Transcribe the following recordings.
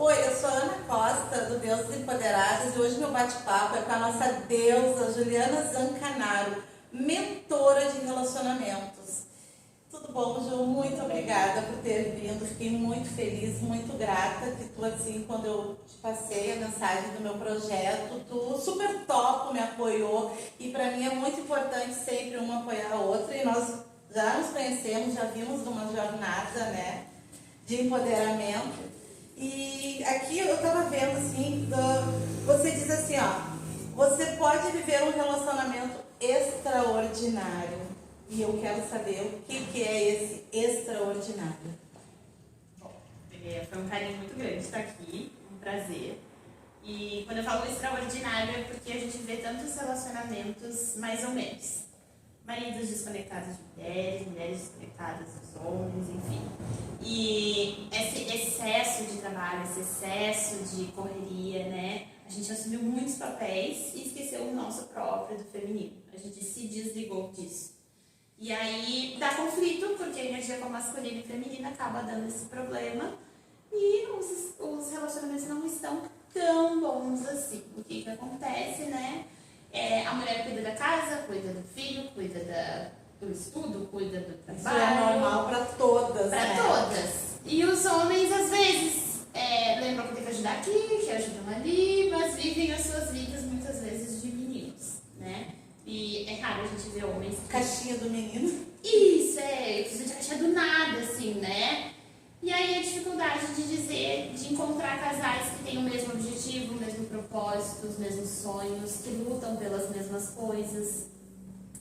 Oi, eu sou a Ana Costa, do Deusas Empoderadas, e hoje meu bate-papo é com a nossa deusa Juliana Zancanaro, mentora de relacionamentos. Tudo bom, Ju? Muito obrigada por ter vindo, fiquei muito feliz, muito grata que tu, assim, quando eu te passei a mensagem do meu projeto, tu super top me apoiou, e para mim é muito importante sempre uma apoiar a outra, e nós já nos conhecemos, já vimos uma jornada, né, de empoderamento. E aqui eu estava vendo assim, você diz assim, ó, você pode viver um relacionamento extraordinário. E eu quero saber o que é esse extraordinário. Bom, foi um carinho muito grande estar aqui, um prazer. E quando eu falo extraordinário é porque a gente vê tantos relacionamentos mais ou menos. Maridos desconectados de mulheres, mulheres desconectadas dos homens, enfim. E esse excesso de trabalho, esse excesso de correria, né? A gente assumiu muitos papéis e esqueceu o nosso próprio, do feminino. A gente se desligou disso. E aí dá conflito, porque a energia com masculina e feminina acaba dando esse problema. E os relacionamentos não estão tão bons assim. O que acontece, né? A mulher cuida da casa, cuida do filho, cuida do estudo, cuida do trabalho. Isso é normal para todas, Para né? todas. E os homens, às vezes, lembram que tem que ajudar aqui, que ajudam ali, mas vivem as suas vidas, muitas vezes, de meninos, né? E é raro a gente ver homens... Caixinha do menino. Isso, precisa de caixinha do nada, assim, né? E aí a dificuldade de encontrar casais que têm o mesmo objetivo, o mesmo propósito, os mesmos sonhos, que lutam pelas mesmas coisas.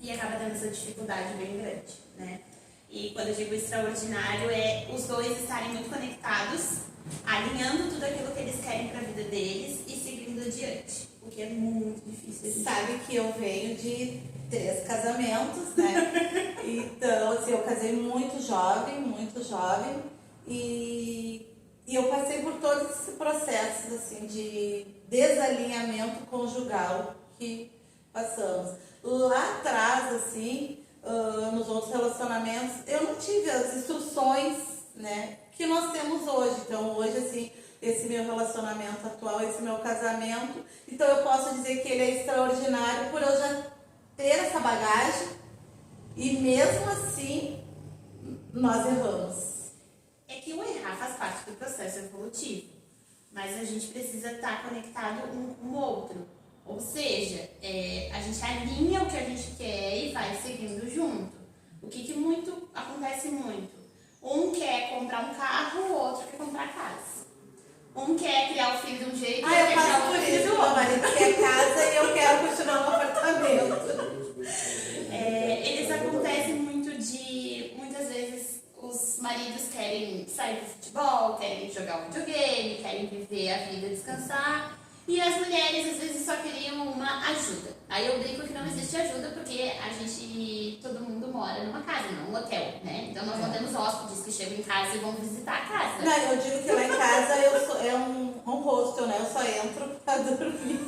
E acaba tendo essa dificuldade bem grande, né? E quando eu digo extraordinário, é os dois estarem muito conectados, alinhando tudo aquilo que eles querem para a vida deles e seguindo adiante. O que é muito difícil. Sabe que eu venho de 3 casamentos, né? Então, assim, eu casei muito jovem, e eu passei por todos esses processos, assim, de desalinhamento conjugal que passamos. Lá atrás, assim, nos outros relacionamentos, eu não tive as instruções, né, que nós temos hoje. Então, hoje, assim, esse meu relacionamento atual, esse meu casamento, então eu posso dizer que ele é extraordinário por eu já ter essa bagagem, e mesmo assim, nós erramos. É que o errar faz parte do processo evolutivo, mas a gente precisa estar conectado um com o outro. Ou seja, a gente alinha o que a gente quer e vai seguindo junto. O que muito acontece muito? Um quer comprar um carro, o outro quer comprar casa. Um quer criar o filho de um jeito, o outro quer criar o filho do Meu outro. marido quer casa e eu quero continuar no apartamento. Eles acontecem muito de, muitas vezes, os maridos querem sair do futebol, querem jogar um videogame, querem viver a vida, descansar. E as mulheres, às vezes, só queriam uma ajuda. Aí eu brinco que não existe ajuda porque todo mundo mora numa casa, não num hotel, né? Então nós não temos hóspedes que chegam em casa e vão visitar a casa. Não, eu digo que lá em casa é um hostel, né? Eu só entro pra dormir.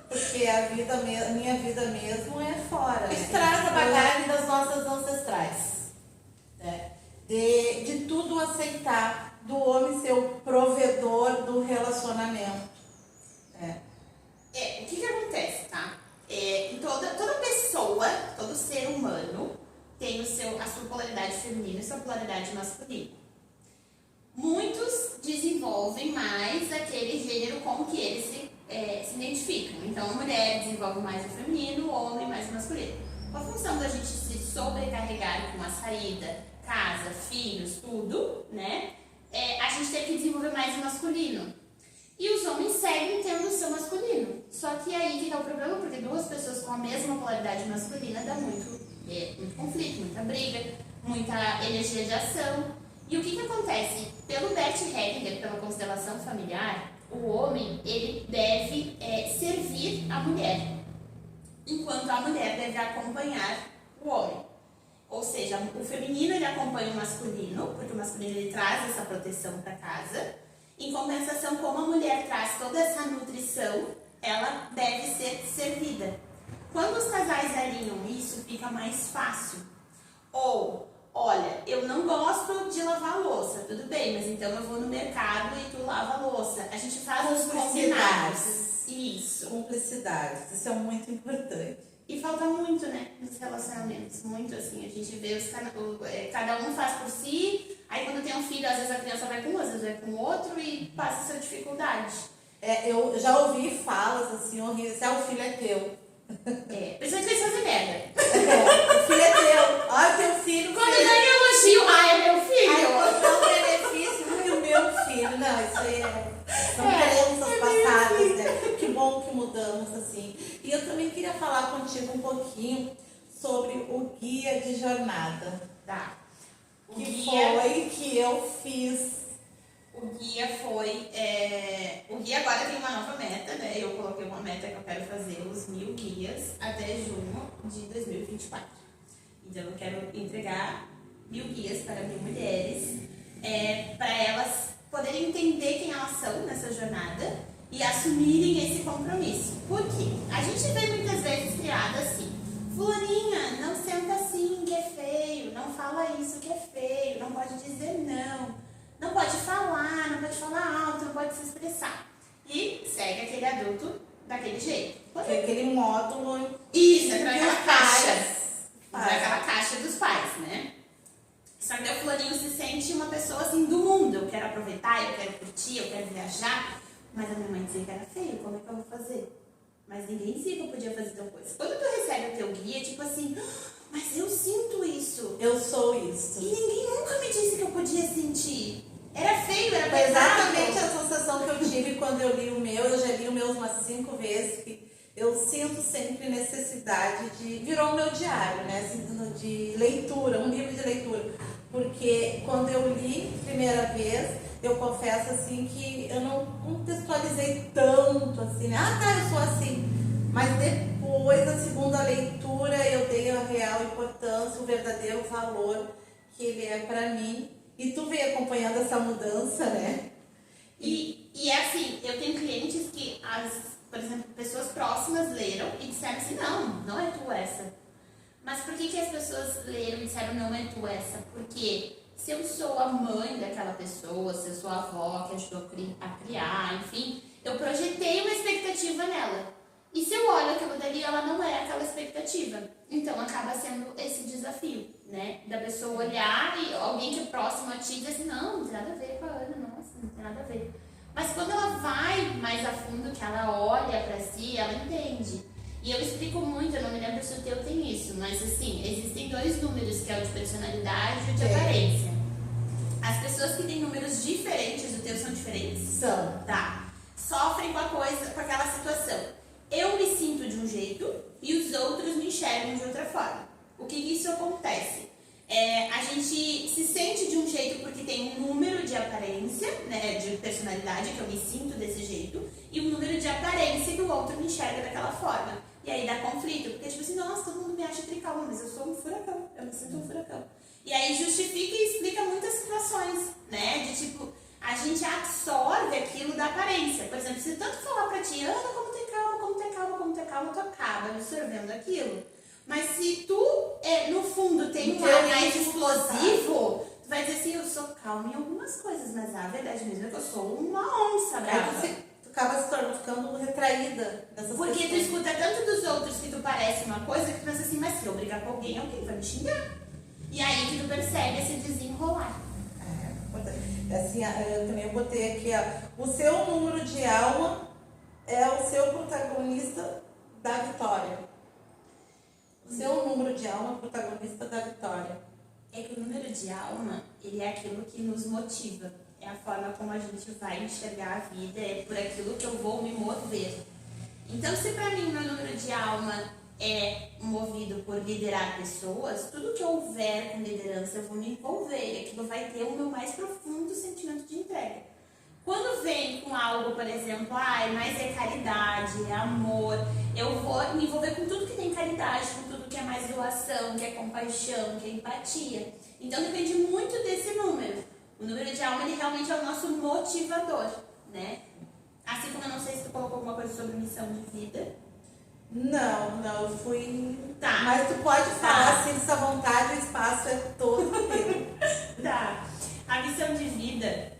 Porque a minha vida mesmo é fora. Né? Traz a bagagem das nossas ancestrais. Né? De tudo aceitar, do homem ser o provedor do relacionamento. O que acontece, tá? Toda pessoa, todo ser humano tem a sua polaridade feminina e sua polaridade masculina. Muitos desenvolvem mais aquele gênero com que eles se identificam. Então, a mulher desenvolve mais o feminino, o homem mais o masculino. Com a função da gente se sobrecarregar com a saída, casa, filhos, tudo, né? A gente tem que desenvolver mais o masculino. E os homens seguem tendo o seu masculino. Só que aí que tá o problema, porque duas pessoas com a mesma polaridade masculina dá muito conflito, muita briga, muita energia de ação. E o que acontece? Pelo Bert Hellinger, pela constelação familiar, o homem ele deve servir a mulher, enquanto a mulher deve acompanhar o homem. Ou seja, o feminino ele acompanha o masculino, porque o masculino ele traz essa proteção para casa. Em compensação, como a mulher traz toda essa nutrição, ela deve ser servida. Quando os casais alinham isso, fica mais fácil. Ou olha, eu não gosto de lavar a louça, tudo bem, mas então eu vou no mercado e tu lava a louça. A gente faz os combinados. Isso. Cumplicidades, isso é muito importante. E falta muito, né, nos relacionamentos, muito assim, a gente vê cada um faz por si, aí quando tem um filho, às vezes a criança vai com um, às vezes vai com o outro e passa essa dificuldade. Eu já ouvi falas assim horríveis, o filho é teu. Principalmente eles fazem merda. O filho é teu, olha teu filho. Quando ganha elogio, é meu filho. Ai, quando dá um benefício, o meu filho. Não, isso aí são crenças passadas, né? Que bom que mudamos assim. E eu também queria falar contigo um pouquinho sobre o guia de jornada. Tá. Foi que eu fiz. O guia foi. O guia agora tem uma nova meta, né? Eu coloquei uma meta que eu quero fazer os 1000 guias até junho de 2024. Então eu quero entregar 1000 guias para 1000 mulheres, para elas poderem entender quem elas são nessa jornada e assumirem esse compromisso. Por quê? A gente vê muitas vezes criada assim: fulaninha, não senta assim que é feio, não fala isso que é feio, não pode dizer não. Não pode falar, não pode falar alto, não pode se expressar. E segue aquele adulto daquele jeito. Aquele módulo. Isso, aquela caixa. Aquela caixa dos pais, né? Só que o fulaninho se sente uma pessoa assim do mundo. Eu quero aproveitar, eu quero curtir, eu quero viajar. Mas a minha mãe dizia que era feio, como é que eu vou fazer? Mas ninguém dizia que eu podia fazer tal coisa. Quando tu recebe o teu guia, tipo assim, mas eu sinto isso. Eu sou isso. E ninguém nunca me disse que eu podia sentir. Era feio, era pesado. Exatamente a sensação que eu tive quando eu li o meu. Eu já li o meu umas 5 vezes. Que eu sinto sempre necessidade de... Virou o meu diário, né? Assim, de leitura, um livro de leitura. Porque quando eu li primeira vez, eu confesso assim que eu não contextualizei tanto assim, né? Ah, tá, eu sou assim. Mas depois da segunda leitura, eu dei a real importância, o verdadeiro valor que ele é para mim. E tu vem acompanhando essa mudança, né? E assim, eu tenho clientes que, por exemplo, pessoas próximas leram e disseram assim, não é tu essa. Mas por que as pessoas leram e disseram não é tu essa? Porque se eu sou a mãe daquela pessoa, se eu sou a avó que ajudou a criar, enfim, eu projetei uma expectativa nela. E se eu olho aquilo dali, ela não é aquela expectativa. Então acaba sendo esse desafio, né? Da pessoa olhar e alguém que é próximo a ti diz assim, não tem nada a ver com a Ana, nossa, não tem nada a ver. Mas quando ela vai mais a fundo, que ela olha pra si, ela entende. E eu explico muito, eu não me lembro se o teu tem isso, mas assim, existem 2 números, que é o de personalidade e o de aparência. As pessoas que têm números diferentes, o teu são diferentes? São. Tá. Sofrem com aquela situação. Eu me sinto de um jeito e os outros me enxergam de outra forma. O que isso acontece? A gente se sente de um jeito porque tem um número de aparência, né, de personalidade, que eu me sinto desse jeito, e um número de aparência que o outro me enxerga daquela forma. E aí dá conflito, porque tipo assim, nossa, todo mundo me acha tricalma, mas eu sou um furacão, eu me sinto um furacão. E aí justifica e explica muitas situações, né, de tipo, a gente absorve aquilo da aparência. Por exemplo, se tanto falar pra ti, Ana, como ter calma, tu acaba absorvendo aquilo. Mas se tu, no fundo, tem um ar mais explosivo, tu vai dizer assim, eu sou calma em algumas coisas, mas a verdade mesmo é que eu sou uma onça brava. Tu acaba ficando retraída dessas Porque questões. tu escuta tanto dos outros que tu parece uma coisa, que tu pensa assim, mas se eu brigar com alguém vai me xingar. E aí que tu percebe esse desenrolar. Assim, eu também botei aqui, ó, o seu número de alma é o seu protagonista da vitória. O seu número de alma é o protagonista da vitória. É que o número de alma, ele é aquilo que nos motiva. É a forma como a gente vai enxergar a vida, é por aquilo que eu vou me mover. Então, se pra mim meu número de alma é movido por liderar pessoas, tudo que houver com liderança eu vou me envolver. E aquilo vai ter o meu mais profundo sentimento de entrega. Quando vem com algo, por exemplo, mas é caridade, é amor, eu vou me envolver com tudo que tem caridade, com tudo que é mais doação, que é compaixão, que é empatia. Então depende muito desse número. O número de alma, ele realmente é o nosso motivador, né? Assim como eu não sei se tu colocou alguma coisa sobre missão de vida. Não, eu fui. Tá. Mas tu pode falar Tá. assim, se à vontade, o espaço é todo teu. Tá. A missão de vida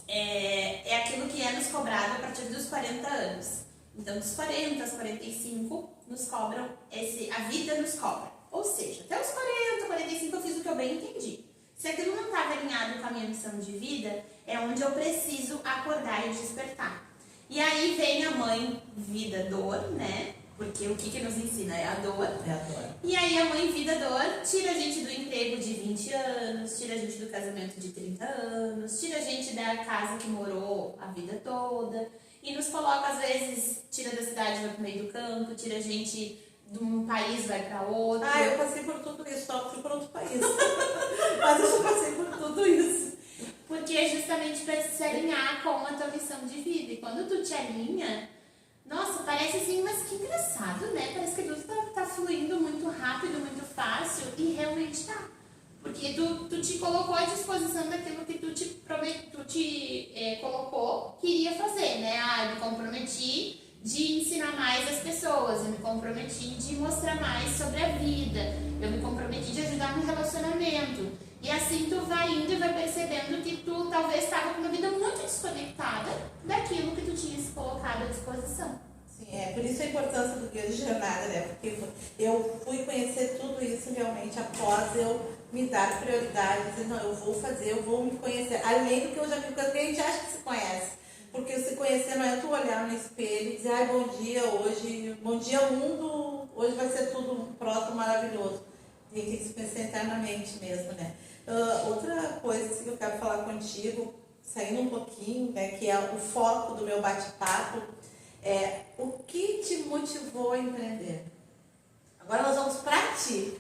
é aquilo que é nos cobrado a partir dos 40 anos. Então, dos 40 aos 45, nos cobram a vida nos cobra. Ou seja, até os 40, 45 eu fiz o que eu bem entendi. Se aquilo não estava alinhado com a minha missão de vida, é onde eu preciso acordar e despertar. E aí vem a mãe vida dor, né? Porque o que nos ensina é a dor. É a dor. E aí a mãe vida dor tira a gente do emprego de 20 anos, tira a gente do casamento de 30 anos, tira a gente da casa que morou a vida toda e nos coloca, às vezes, tira da cidade e vai pro meio do campo, tira a gente de um país vai para outro. Ah, eu passei por tudo isso, só fui para outro país. Mas eu já passei por tudo isso. Porque é justamente para se alinhar com a tua missão de vida. E quando tu te alinha, nossa, parece assim, mas que engraçado, né? Parece que tudo tá fluindo muito rápido, muito fácil, e realmente tá. Porque tu te colocou à disposição daquilo que tu te colocou que iria fazer, né? Ah, eu me comprometi de ensinar mais as pessoas, eu me comprometi de mostrar mais sobre a vida, eu me comprometi de ajudar no relacionamento. E assim tu vai indo e vai percebendo que tu talvez estava com uma vida muito desconectada daquilo que tu tinha se colocado à disposição. Sim, por isso a importância do guia de jornada, né? Porque eu fui conhecer tudo isso realmente após eu me dar prioridade, dizer, não, eu vou fazer, eu vou me conhecer. Além do que eu já vi, porque a gente acha que se conhece. Porque se conhecer não é tu olhar no espelho e dizer, ai, bom dia hoje, bom dia mundo, hoje vai ser tudo um próximo maravilhoso. Tem que se pensar internamente mesmo, né? Outra coisa assim, que eu quero falar contigo, saindo um pouquinho, né, que é o foco do meu bate-papo, é o que te motivou a empreender? Agora nós vamos pra ti.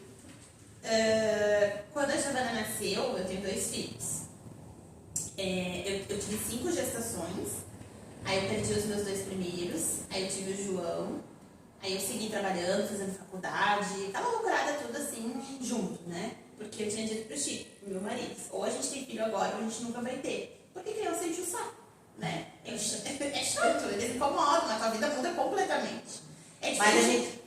Quando a Giovana nasceu, eu tenho 2 filhos. Eu tive 5 gestações, aí eu perdi os meus 2 primeiros, aí eu tive o João, aí eu segui trabalhando, fazendo faculdade, aquela loucurada tudo assim, junto, né? Porque eu tinha dito pro Chico, pro meu marido, ou a gente tem filho agora, ou a gente nunca vai ter. Porque criança enche o saco, né? É chato, eles incomodam, a tua vida muda completamente. Mas a gente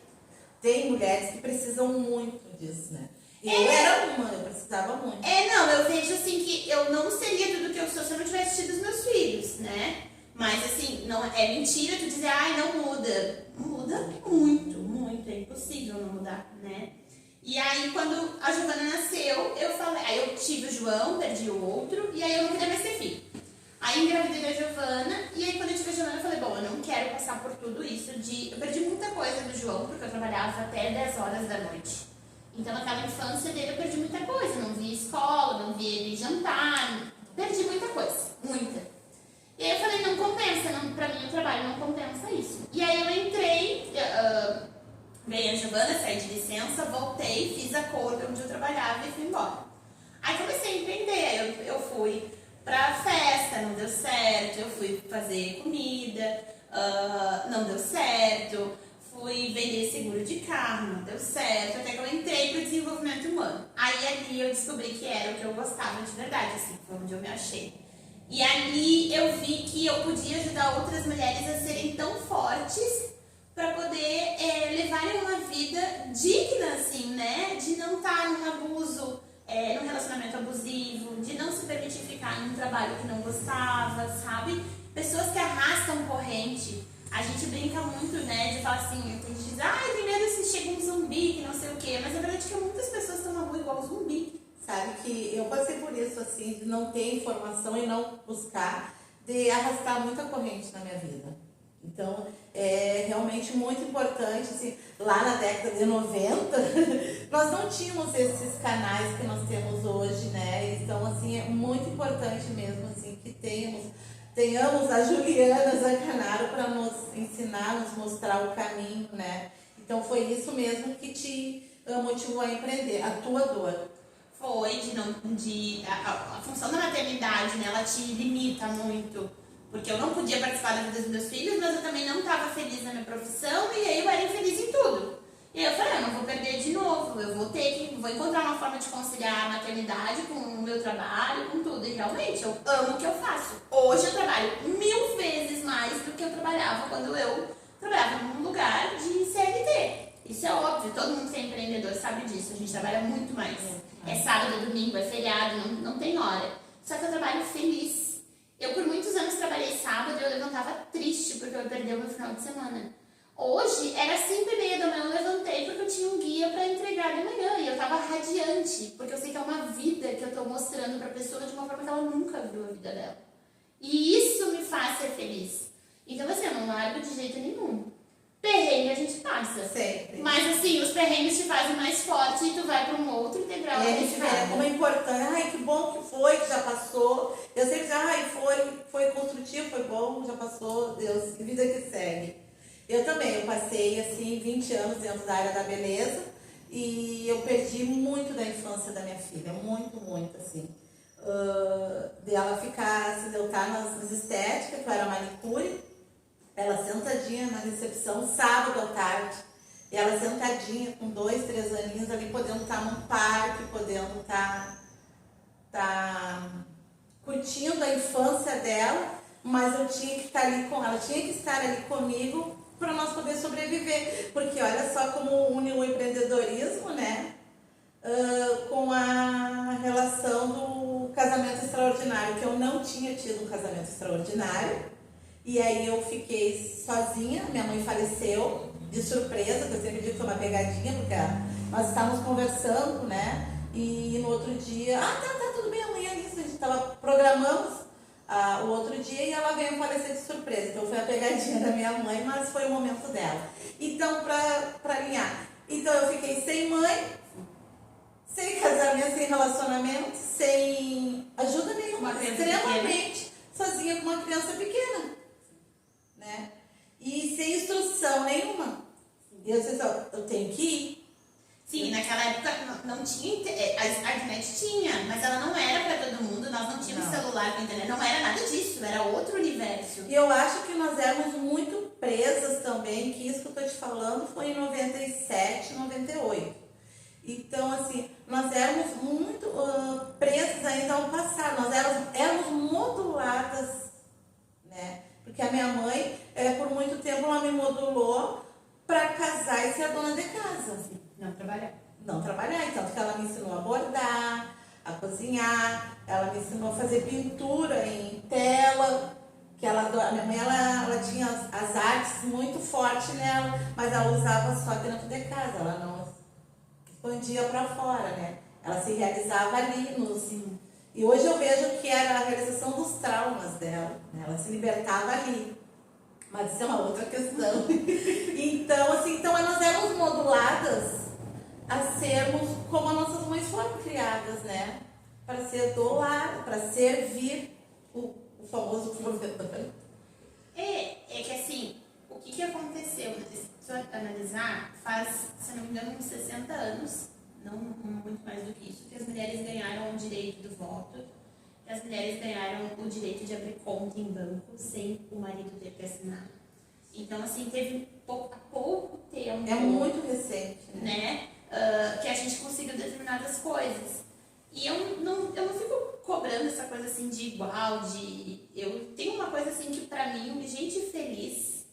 tem mulheres que precisam muito disso, né? Eu era uma, eu precisava muito. Não, eu vejo assim que eu não seria tudo que eu sou se eu não tivesse tido os meus filhos, né? Mas assim, não é mentira tu dizer, ai, não muda. Muda muito, muito, é impossível não mudar, né? E aí, quando a Giovana nasceu, eu falei, aí eu tive o João, perdi o outro, e aí eu não queria mais ter filho. Aí engravidei da Giovana, e aí quando eu tive a Giovana, eu falei, bom, eu não quero passar por tudo isso eu perdi muita coisa do João, porque eu trabalhava até 10 horas da noite. Então, naquela infância dele, eu perdi muita coisa. Não via escola, não via ele jantar. Perdi muita coisa. Muita. E aí eu falei, não compensa. Pra mim, o trabalho não compensa isso. E aí eu entrei, veio a Giovana, saí de licença, voltei, fiz acordo onde eu trabalhava e fui embora. Aí comecei a empreender. Eu fui pra festa, não deu certo. Eu fui fazer comida, não deu certo. Fui vender seguro de carro, não deu certo, até que eu entrei pro desenvolvimento humano. Aí ali eu descobri que era o que eu gostava de verdade, assim, foi onde eu me achei. E ali eu vi que eu podia ajudar outras mulheres a serem tão fortes para poder levarem uma vida digna, assim, né? De não estar num abuso, num relacionamento abusivo, de não se permitir ficar em um trabalho que não gostava, sabe? Pessoas que arrastam corrente. A gente brinca muito, né, de falar assim, tem gente que diz, tem medo se chega um zumbi, que não sei o quê, mas a verdade é que muitas pessoas estão na rua igual zumbi. Sabe que eu passei por isso, assim, de não ter informação e não buscar, de arrastar muita corrente na minha vida. Então, é realmente muito importante, assim, lá na década de 90, nós não tínhamos esses canais que nós temos hoje, né, então, assim, é muito importante mesmo, assim, que tenhamos a Juliana Zancanaro para nos ensinar, nos mostrar o caminho, né? Então foi isso mesmo que te motivou a empreender, a tua dor. Foi, a função da maternidade, né, ela te limita muito. Porque eu não podia participar da vida dos meus filhos, mas eu também não estava feliz na minha profissão e aí eu era infeliz em tudo. E aí eu falei, eu não vou perder de novo, eu vou encontrar uma forma de conciliar a maternidade com o meu trabalho, com tudo. E realmente, eu amo o que eu faço. Hoje eu trabalho 1000 vezes mais do que eu trabalhava quando eu trabalhava trabalhava num lugar de CLT. Isso é óbvio, todo mundo que é empreendedor sabe disso. A gente trabalha muito mais. É sábado, é domingo, é feriado, não tem hora. Só que eu trabalho feliz. Eu, por muitos anos, trabalhei sábado e eu levantava triste porque eu ia perder o meu final de semana. Hoje, era 5h30 da manhã, eu levantei porque eu tinha um guia para entregar de manhã. E eu tava radiante, porque eu sei que é uma vida que eu tô mostrando pra pessoa de uma forma que ela nunca viu a vida dela. E isso me faz ser feliz. Então, assim, eu não largo de jeito nenhum. Perrengue a gente passa. Sempre. Mas, assim, os perrengues te fazem mais forte e tu vai pra um outro integral. E a gente vê como é importante. Ai, que bom que foi, que já passou. Eu sempre digo, ai, foi construtivo, foi bom, já passou, Deus, que vida que segue. Eu também, eu passei, assim, 20 anos dentro da área da beleza e eu perdi muito da infância da minha filha, muito, muito, assim. Dela ficar, assim, de eu estar nas estéticas, que eu era manicure, ela sentadinha na recepção, sábado à tarde, e ela sentadinha com 2, 3 aninhos ali, podendo estar num parque, podendo estar curtindo a infância dela, mas eu tinha que estar ali com ela, tinha que estar ali comigo para nós poder sobreviver, porque olha só como une o empreendedorismo, né, com a relação do casamento extraordinário, que eu não tinha tido um casamento extraordinário, e aí eu fiquei sozinha, minha mãe faleceu de surpresa, que eu sempre digo que foi uma pegadinha, porque nós estávamos conversando, né, e no outro dia, tá tudo bem, amanhã é isso, a gente programamos o outro dia e ela veio falecer de surpresa. Então foi a pegadinha da minha mãe, mas foi o momento dela. Então, pra alinhar. Então eu fiquei sem mãe, sem casamento, sem relacionamento, sem ajuda nenhuma, extremamente sozinha com uma criança pequena, né? E sem instrução nenhuma. E eu disse, eu tenho que ir. Sim, naquela época não tinha, a internet tinha, mas ela não era para todo mundo, nós não tínhamos celular com internet, não era nada disso, era outro universo. E eu acho que nós éramos muito presas também, que isso que eu tô te falando foi em 97, 98. Então, assim, nós éramos muito presas ainda ao passado, nós éramos moduladas, né? Porque a minha mãe, por muito tempo, ela me modulou para casar e ser a dona de casa. Não trabalhar. Não trabalhar, então, porque ela me ensinou a bordar, a cozinhar, ela me ensinou a fazer pintura em tela, que a minha mãe, ela tinha as artes muito fortes nela, mas ela usava só dentro de casa, ela não expandia para fora, né? Ela se realizava ali E hoje eu vejo que era a realização dos traumas dela, né? Ela se libertava ali. Mas isso é uma outra questão. Então nós éramos moduladas a sermos como as nossas mães foram criadas, né? Para ser do lar, para servir o famoso provedor. É que assim, o que aconteceu? Se eu analisar, faz, se não me engano, uns 60 anos, não muito mais do que isso, que as mulheres ganharam o direito do voto, que as mulheres ganharam o direito de abrir conta em banco sem o marido ter que assinar. Então, assim, teve há pouco tempo. É muito recente, né? Que a gente conseguiu determinadas coisas. E eu não fico cobrando essa coisa assim de igual, eu tenho uma coisa assim que pra mim, gente feliz,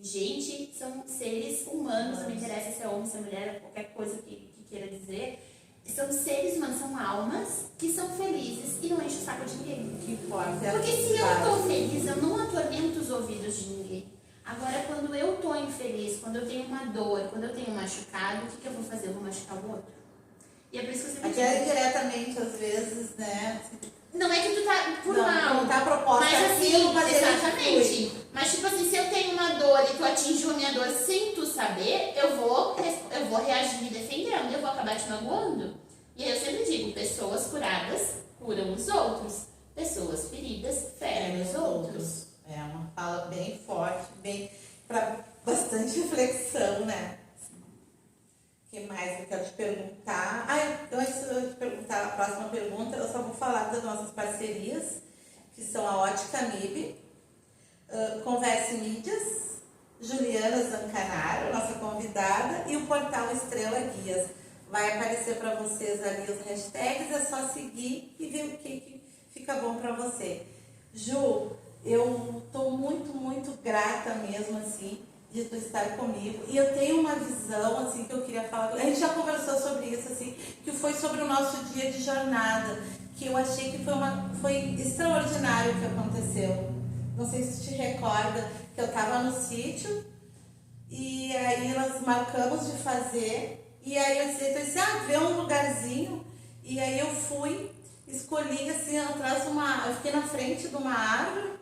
gente são seres humanos, não me interessa se é homem, se é mulher, qualquer coisa que queira dizer, são seres humanos, são almas que são felizes e não enchem o saco de ninguém. Que forte. Porque se eu tô feliz, eu não atormento os ouvidos de ninguém. Agora, quando eu tô infeliz, quando eu tenho uma dor, quando eu tenho um machucado, o que eu vou fazer? Eu vou machucar o outro? E é por isso que você até diretamente, às vezes, né? Não é que tu tá por mal. Não tá proposta. Mas assim, mas exatamente. Mas tipo assim, se eu tenho uma dor e tu atingiu a minha dor sem tu saber, eu vou reagir me defendendo e eu vou acabar te magoando. E aí eu sempre digo, pessoas curadas curam os outros. Pessoas feridas ferem os outros. É uma fala bem forte, bem para bastante reflexão, né? O que mais eu quero te perguntar? Então antes de eu te perguntar a próxima pergunta, eu só vou falar das nossas parcerias, que são a Ótica MIB, Converse Mídias, Juliana Zancanaro, nossa convidada, e o portal Estrela Guias. Vai aparecer para vocês ali as hashtags, é só seguir e ver o que fica bom para você. Ju, eu estou muito, muito grata mesmo, assim, de tu estar comigo. E eu tenho uma visão, assim, que eu queria falar. A gente já conversou sobre isso, assim, que foi sobre o nosso dia de jornada, que eu achei que foi extraordinário o que aconteceu. Não sei se tu te recorda, que eu estava no sítio, e aí nós marcamos de fazer, e aí eu disse, vê um lugarzinho, e aí eu fui, escolhi, assim, atrás de eu fiquei na frente de uma árvore,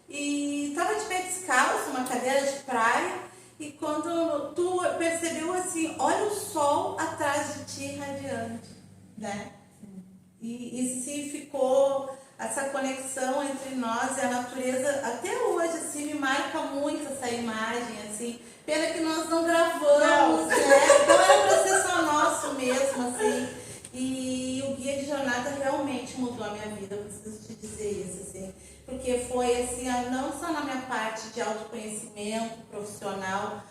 e estava de pé descalço, uma cadeira de praia, e quando tu percebeu assim, olha o sol atrás de ti radiante, né? E se ficou essa conexão entre nós e a natureza, até hoje, assim, me marca muito essa imagem, assim, pena que nós não gravamos, né? Então era pra ser só nosso mesmo, assim. E o guia de jornada realmente mudou a minha vida, eu preciso te dizer isso, assim. Porque foi, assim, não só na minha parte de autoconhecimento profissional,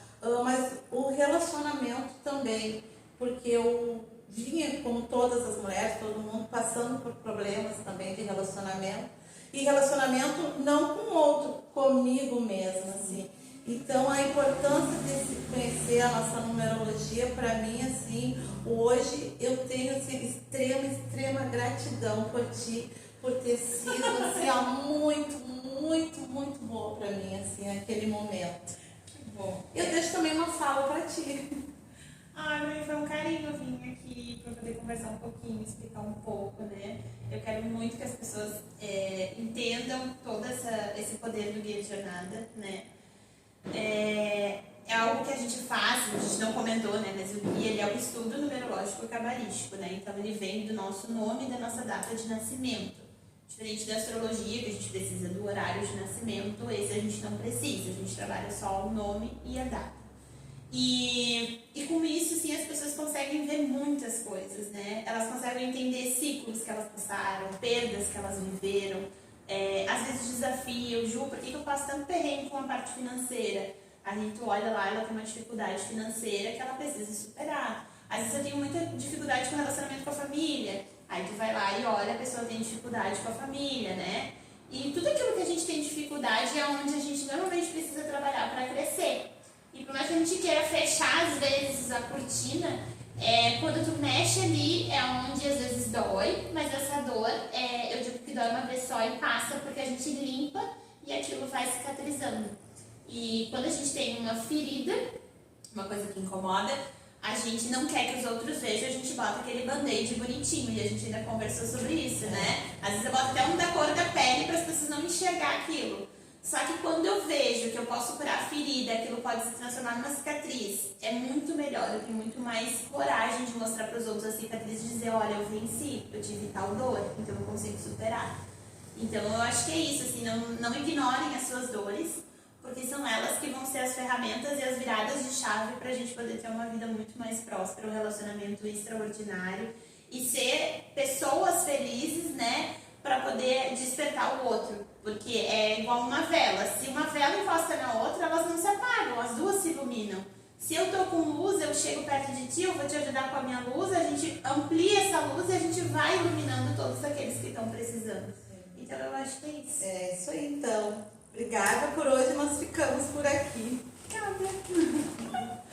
mas o relacionamento também. Porque eu vinha, como todas as mulheres, todo mundo, passando por problemas também de relacionamento. E relacionamento não com o outro, comigo mesma, assim. Então, a importância de conhecer a nossa numerologia, para mim, assim, hoje eu tenho, assim, extrema gratidão por ti, por ter sido, assim, muito boa para mim, assim, naquele momento. Bom. Eu deixo também uma fala para ti. Mas foi um carinho vir aqui para poder conversar um pouquinho, explicar um pouco, né? Eu quero muito que as pessoas entendam todo esse poder do guia de jornada, né? É algo que a gente faz, a gente não comentou, né? Mas o guia, ele é o estudo numerológico cabalístico, né? Então ele vem do nosso nome e da nossa data de nascimento. Diferente da astrologia, que a gente precisa do horário de nascimento, esse a gente não precisa, a gente trabalha só o nome e a data. E com isso, assim, as pessoas conseguem ver muitas coisas, né? Elas conseguem entender ciclos que elas passaram, perdas que elas viveram, às vezes desafios. Ju, por que eu passo tanto perrengue com a parte financeira? Aí tu olha lá, ela tem uma dificuldade financeira que ela precisa superar. Às vezes eu tenho muita dificuldade com relacionamento com a família. Aí tu vai lá e olha, a pessoa tem dificuldade com a família, né? E tudo aquilo que a gente tem dificuldade é onde a gente normalmente precisa trabalhar para crescer. E por mais que a gente queira fechar, às vezes, a cortina, quando tu mexe ali, é onde às vezes dói, mas essa dor, eu digo que dói uma vez só e passa, porque a gente limpa e aquilo vai cicatrizando. E quando a gente tem uma ferida, uma coisa que incomoda, a gente não quer que os outros vejam, a gente bota aquele band-aid bonitinho, e a gente ainda conversou sobre isso, né? Às vezes eu boto até um da cor da pele para as pessoas não enxergar aquilo. Só que quando eu vejo que eu posso curar a ferida, aquilo pode se transformar numa cicatriz, é muito melhor, eu tenho muito mais coragem de mostrar para os outros a cicatriz e dizer, olha, eu venci, eu tive tal dor, então eu consigo superar. Então eu acho que é isso, assim, não ignorem as suas dores, porque são elas que vão ser as ferramentas e as viradas de chave para a gente poder ter uma vida muito mais próspera, um relacionamento extraordinário e ser pessoas felizes, né, para poder despertar o outro. Porque é igual uma vela. Se uma vela encosta na outra, elas não se apagam, as duas se iluminam. Se eu tô com luz, eu chego perto de ti, eu vou te ajudar com a minha luz, a gente amplia essa luz e a gente vai iluminando todos aqueles que estão precisando. Então eu acho que é isso. É isso aí, então. Obrigada por hoje, nós ficamos por aqui. Obrigada.